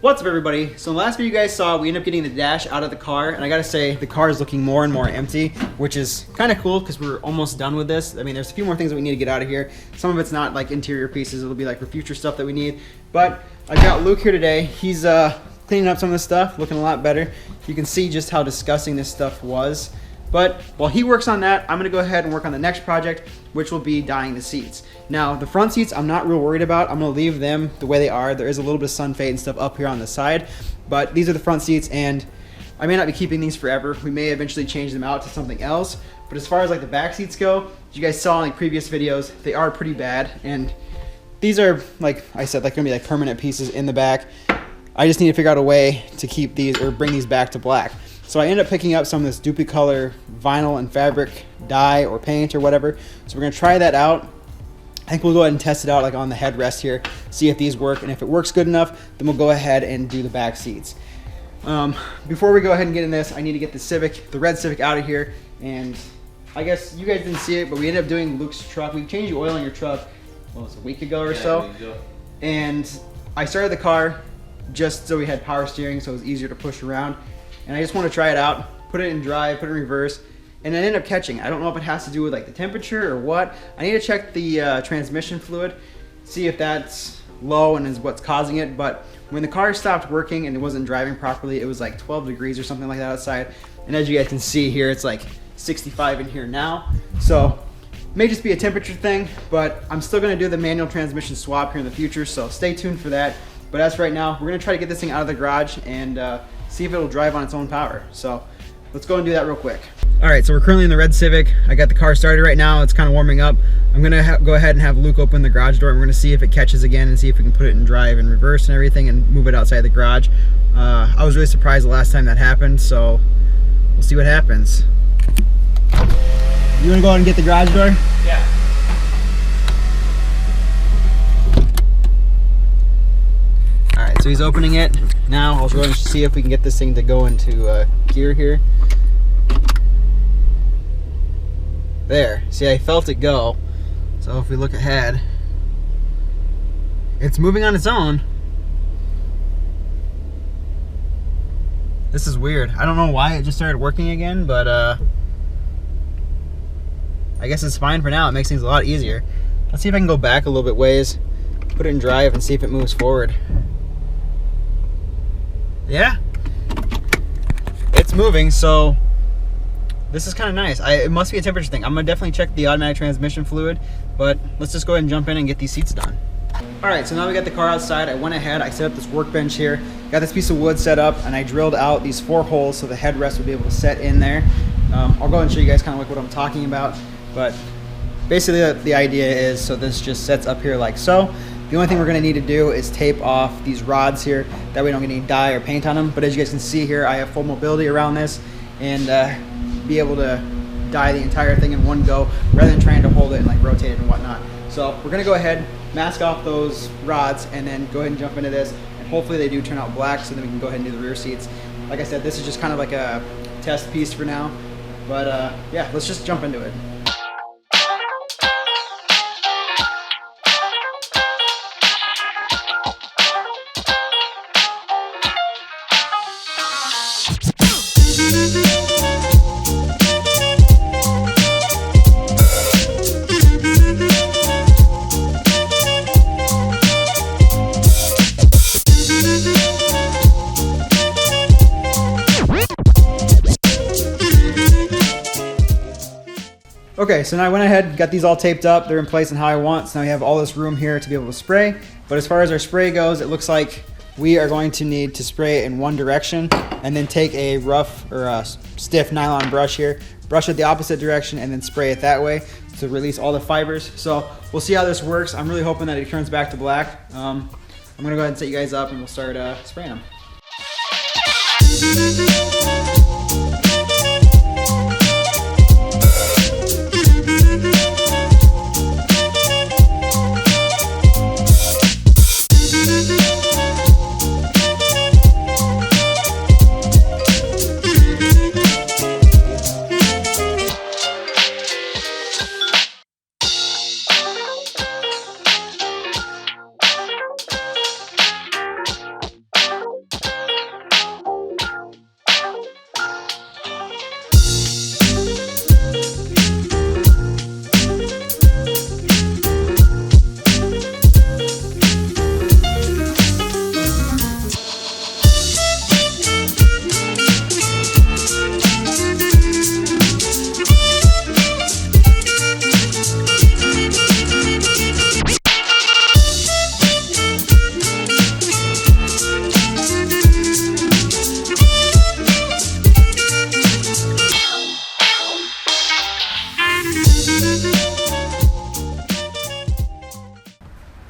What's up, everybody? So in the last video you guys saw, we ended up getting the dash out of the car, and I gotta say, the car is looking more and more empty, which is kind of cool because we're almost done with this. I mean, there's a few more things that we need to get out of here. Some of it's not like interior pieces, it'll be like for future stuff that we need. But I got Luke here today. He's cleaning up some of this stuff, looking a lot better. You can see just how disgusting this stuff was. But while he works on that, I'm gonna go ahead and work on the next project, which will be dyeing the seats. Now, the front seats, I'm not real worried about. I'm gonna leave them the way they are. There is a little bit of sun fade and stuff up here on the side, but these are the front seats, and I may not be keeping these forever. We may eventually change them out to something else. But as far as like the back seats go, as you guys saw in like previous videos, they are pretty bad. And these are, like I said, like gonna be like permanent pieces in the back. I just need to figure out a way to keep these or bring these back to black. So I ended up picking up some of this dupli-color vinyl and fabric dye or paint or whatever. So we're gonna try that out. I think we'll go ahead and test it out like on the headrest here, see if these work, and if it works good enough, then we'll go ahead and do the back seats. Before we go ahead and get in this, I need to get the red Civic out of here. And I guess you guys didn't see it, but we ended up doing Luke's truck. We changed the oil in your truck, what was it, a week ago or so? And I started the car just so we had power steering, so it was easier to push around. And I just want to try it out, put it in drive, put it in reverse, and then end up catching. I don't know if it has to do with like the temperature or what. I need to check the transmission fluid, see if that's low and is what's causing it. But when the car stopped working and it wasn't driving properly, it was like 12 degrees or something like that outside. And as you guys can see here, it's like 65 in here now. So it may just be a temperature thing, but I'm still gonna do the manual transmission swap here in the future, so stay tuned for that. But as for right now, we're gonna try to get this thing out of the garage and see if it'll drive on its own power. So let's go and do that real quick. All right, so we're currently in the red Civic. I got the car started right now. It's kind of warming up. I'm gonna go ahead and have Luke open the garage door, and we're gonna see if it catches again and see if we can put it in drive and reverse and everything and move it outside the garage. I was really surprised the last time that happened, so we'll see what happens. You wanna go ahead and get the garage door? Yeah. So he's opening it. Now I'll go and see if we can get this thing to go into gear here. There, see, I felt it go. So if we look ahead, it's moving on its own. This is weird. I don't know why it just started working again, but I guess it's fine for now. It makes things a lot easier. Let's see if I can go back a little bit ways, put it in drive and see if it moves forward. Yeah, it's moving, so this is kind of nice. It must be a temperature thing. I'm gonna definitely check the automatic transmission fluid, but let's just go ahead and jump in and get these seats done. All right, so now we got the car outside. I went ahead, I set up this workbench here, got this piece of wood set up, and I drilled out these 4 holes so the headrest would be able to set in there. I'll go ahead and show you guys kind of like what I'm talking about, but basically the idea is, so this just sets up here like so. The only thing we're gonna need to do is tape off these rods here, that way we don't get any dye or paint on them. But as you guys can see here, I have full mobility around this and be able to dye the entire thing in one go rather than trying to hold it and like rotate it and whatnot. So we're gonna go ahead, mask off those rods, and then go ahead and jump into this. And hopefully they do turn out black, so then we can go ahead and do the rear seats. Like I said, this is just kind of like a test piece for now. But yeah, let's just jump into it. Okay, so now I went ahead, got these all taped up. They're in place and how I want. So now we have all this room here to be able to spray. But as far as our spray goes, it looks like we are going to need to spray it in one direction and then take a rough or a stiff nylon brush here, brush it the opposite direction, and then spray it that way to release all the fibers. So we'll see how this works. I'm really hoping that it turns back to black. I'm gonna go ahead and set you guys up and we'll start spraying them.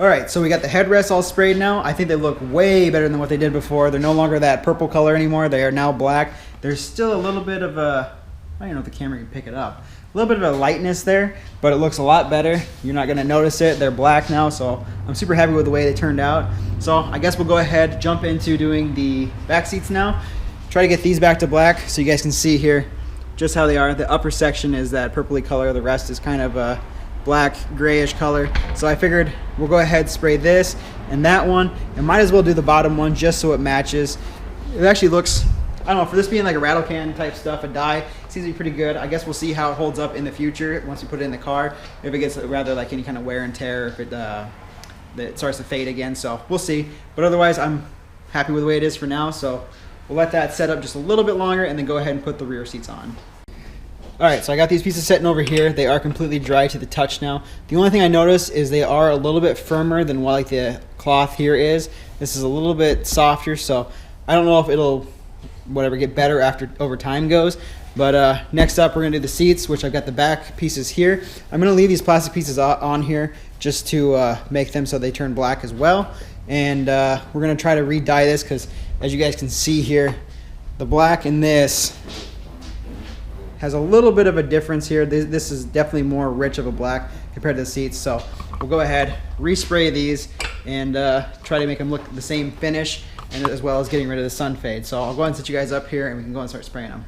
All right, so we got the headrests all sprayed now. I think they look way better than what they did before. They're no longer that purple color anymore. They are now black. There's still a little bit of a, I don't know if the camera can pick it up, a little bit of a lightness there, but it looks a lot better. You're not gonna notice it. They're black now, so I'm super happy with the way they turned out. So I guess we'll go ahead, jump into doing the back seats now. Try to get these back to black so you guys can see here just how they are. The upper section is that purpley color. The rest is kind of a black grayish color. So I figured we'll go ahead, spray this and that one, and might as well do the bottom one just so it matches. It actually looks, I don't know, for this being like a rattle can type stuff, a dye, it seems to be pretty good. I guess we'll see how it holds up in the future once we put it in the car. If it gets rather like any kind of wear and tear, if it starts to fade again, so we'll see. But otherwise, I'm happy with the way it is for now, so we'll let that set up just a little bit longer and then go ahead and put the rear seats on. All right, so I got these pieces sitting over here. They are completely dry to the touch now. The only thing I noticed is they are a little bit firmer than what like the cloth here is. This is a little bit softer, so I don't know if it'll get better after over time goes. But next up, we're gonna do the seats, which I've got the back pieces here. I'm gonna leave these plastic pieces on here just to make them so they turn black as well. And we're gonna try to re-dye this because as you guys can see here, the black in this has a little bit of a difference here. This is definitely more rich of a black compared to the seats. So we'll go ahead, respray these, and try to make them look the same finish, and as well as getting rid of the sun fade. So I'll go ahead and set you guys up here and we can go and start spraying them.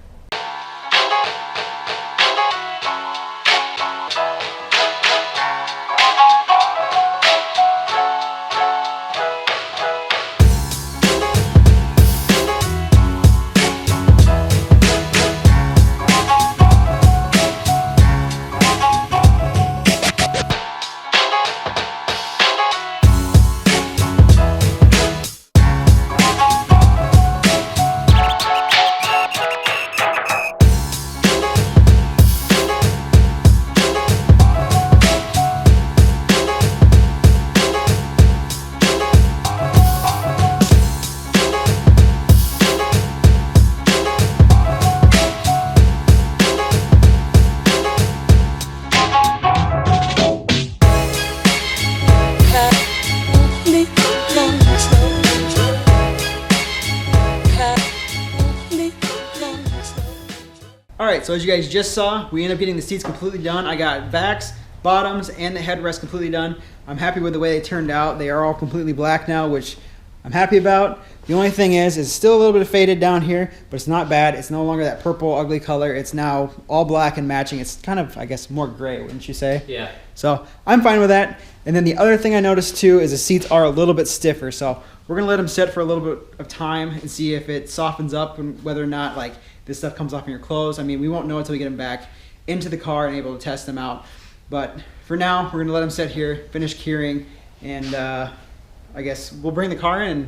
Alright, so as you guys just saw, we ended up getting the seats completely done. I got backs, bottoms, and the headrest completely done. I'm happy with the way they turned out. They are all completely black now, which I'm happy about. The only thing is, it's still a little bit faded down here, but it's not bad. It's no longer that purple, ugly color. It's now all black and matching. It's kind of, I guess, more gray, wouldn't you say? Yeah. So I'm fine with that. And then the other thing I noticed too is the seats are a little bit stiffer. So we're gonna let them sit for a little bit of time and see if it softens up and whether or not like this stuff comes off in your clothes. I mean, we won't know until we get them back into the car and able to test them out. But for now, we're gonna let them sit here, finish curing, and I guess we'll bring the car in.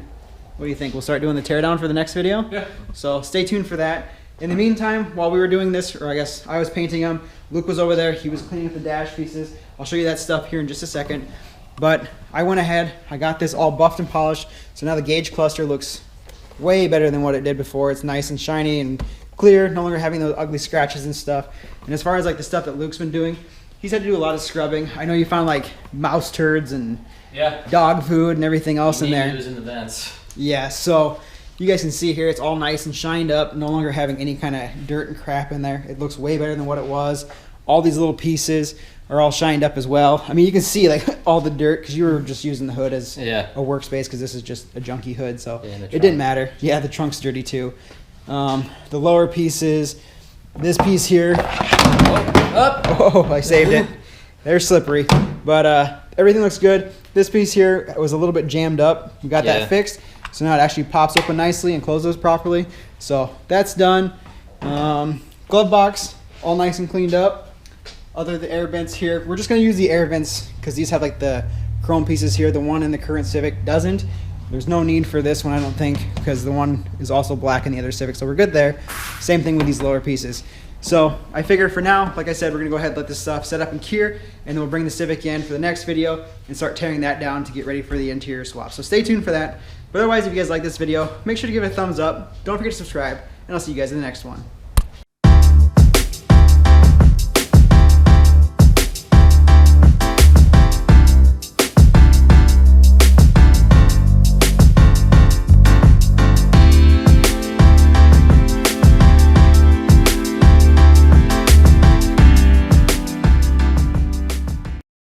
What do you think? We'll start doing the teardown for the next video? Yeah. So stay tuned for that. In the meantime, while we were doing this, or I guess I was painting them, Luke was over there. He was cleaning up the dash pieces. I'll show you that stuff here in just a second. But I went ahead, I got this all buffed and polished. So now the gauge cluster looks way better than what it did before. It's nice and shiny and clear, no longer having those ugly scratches and stuff. And as far as like the stuff that Luke's been doing, he's had to do a lot of scrubbing. I know you found like mouse turds and dog food and everything else in there. In the vents. Yeah, so you guys can see here, it's all nice and shined up, no longer having any kind of dirt and crap in there. It looks way better than what it was. All these little pieces are all shined up as well. I mean, you can see like all the dirt because you were just using the hood as a workspace because this is just a junky hood, so it didn't matter. Yeah, the trunk's dirty too. The lower pieces, this piece here. Oh, I saved it. They're slippery, but everything looks good. This piece here was a little bit jammed up. We got that fixed. So now it actually pops open nicely and closes properly. So that's done. Glove box, all nice and cleaned up. Other the air vents here. We're just gonna use the air vents because these have like the chrome pieces here. The one in the current Civic doesn't. There's no need for this one, I don't think, because the one is also black in the other Civic, so we're good there. Same thing with these lower pieces. So I figure for now, like I said, we're gonna go ahead and let this stuff set up and cure, and then we'll bring the Civic in for the next video and start tearing that down to get ready for the interior swap. So stay tuned for that. But otherwise, if you guys like this video, make sure to give it a thumbs up. Don't forget to subscribe, and I'll see you guys in the next one.